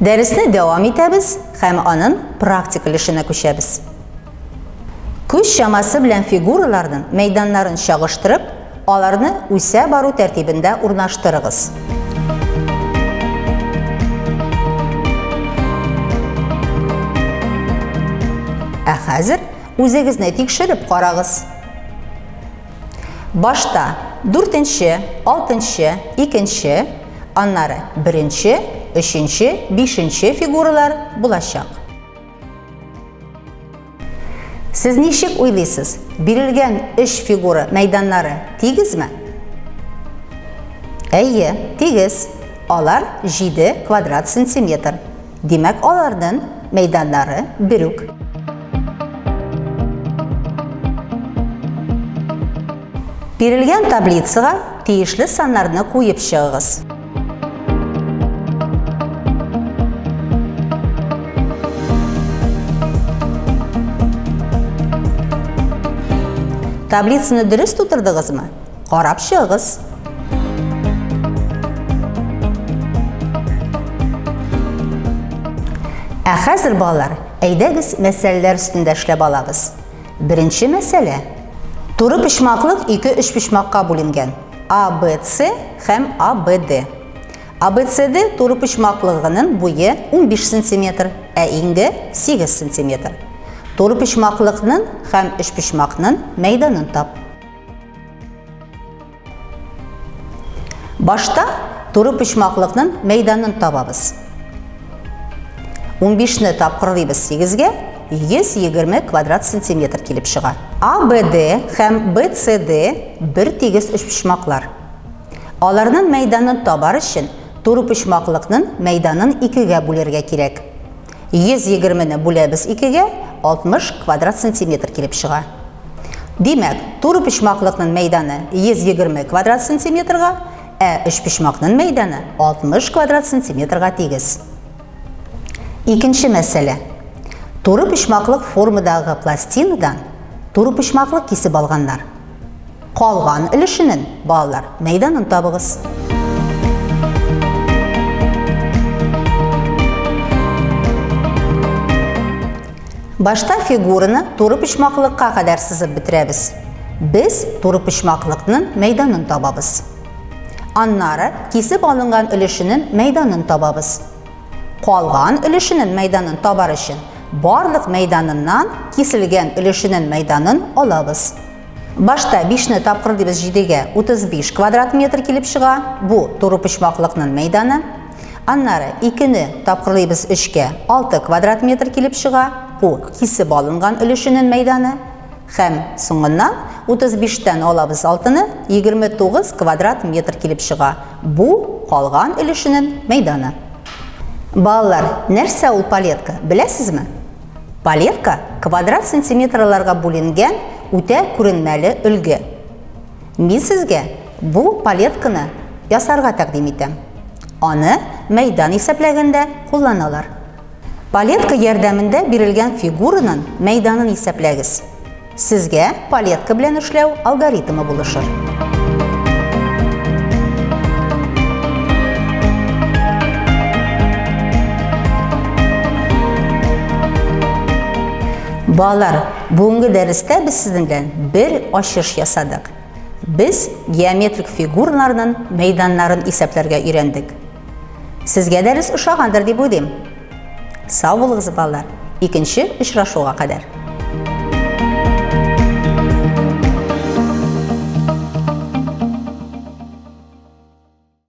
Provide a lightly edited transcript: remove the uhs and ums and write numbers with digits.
Дәресне дәвам итәбез һәм аның практикалешенә күчәбез. Күз шамасы белән фигураларның мәйданнарын чагыштырып, аларны үсә бару тәртибендә урнаштырыгыз. Хәзер үзегезне тикшереп карагыз. Башта 4-нче, 6-нче, 2-нче, аннары 1-нче, 3-нче, 5-нче фигуралар булачак. Сез ничек уйлыйсыз? Бирелгән 3 фигура мәйданнары тигезме? Әйе, тигез. Алар 7 квадрат сантиметр. Димәк, аларның мәйданнары бер үк. Бирелгән таблицага тиешле саннарны куеп чыгыгыз. Таблицаны дөрес тутырдыгызмы? Карап чыгыгыз. Хәзер балалар, әйдәгез мәсьәләләр өстендә эшләп алабыз. Беренче мәсьәлә. Туры почмаклык 2-3 почмакка бүленгән. ABC һәм ABD. ABCD туры почмаклыгының буе 15 см, ә иңге 8 см. Туры почмаклыкның һәм өч почмакның мәйданын тап. Башта туры почмаклыкның мәйданын табабыз. 15-не тапкырлыйбыз 8-гә, 120 квадрат сантиметр килеп чыга. ABD һәм BCD бер тигез өч почмаклар. Аларның мәйданын табар өчен туры почмаклыкның мәйданын 2-гә бүләргә кирәк. 120-не бүләбез 2-гә, 60 квадрат сантиметр килеп чыга. Димәк, туры почмаклыкның мәйданы 120 квадрат сантиметрга, ә өч почмакның мәйданы 60 квадрат сантиметрга тигез. Икенче мәсьәлә. Туры почмаклык формадагы пластинадан туры почмаклык кисеп алганнар. Калган өлешенең балалар мәйданын табыгыз. Башта фигураны туры почмаклыкка кадәр сызып бетерәбез. Без туры почмаклыкның мәйданын табабыз. Аннары кисеп алынган өлешенең мәйданын табабыз. Калган өлешенең мәйданын табар өчен барлык мәйданыннан киселгән өлешенең мәйданын алабыз. Башта 5-не тапкырлыйбыз 7-гә, 35 квадрат метр килеп чыга. Бу туры почмаклыкның мәйданы. Аннары 2-не тапкырлыйбыз 3-кә, 6 квадрат метр килеп чыга. Бу кисеп алынган өлешенең мәйданы. Һәм соңыннан 35-тән алабыз 6-ны, 29 квадрат метр килеп чыга. Бу калган өлешенең мәйданы. Балалар, нәрсә ул палетка, беләсезме? Палетка квадрат сантиметрларга бүленгән үтә күренмәле өлге. Мин сезгә бу палетканы ясарга тәкъдим итәм. Аны мәйдан исәпләгәндә кулланалар. Палетка ярдәмендә бирелгән фигураның мәйданын исәпләгез. Сезгә палетка белән эшләү алгоритмы булышыр. Балалар, бүгенге дәрестә без сезнең белән бер ачыш ясадык. Без геометрик фигураларның мәйданнарын исәпләргә өйрәндек. Сезгә дәрес ошагандыр дип уйлыйм. Сау булыгыз, балалар. Икенче очрашуга кадәр.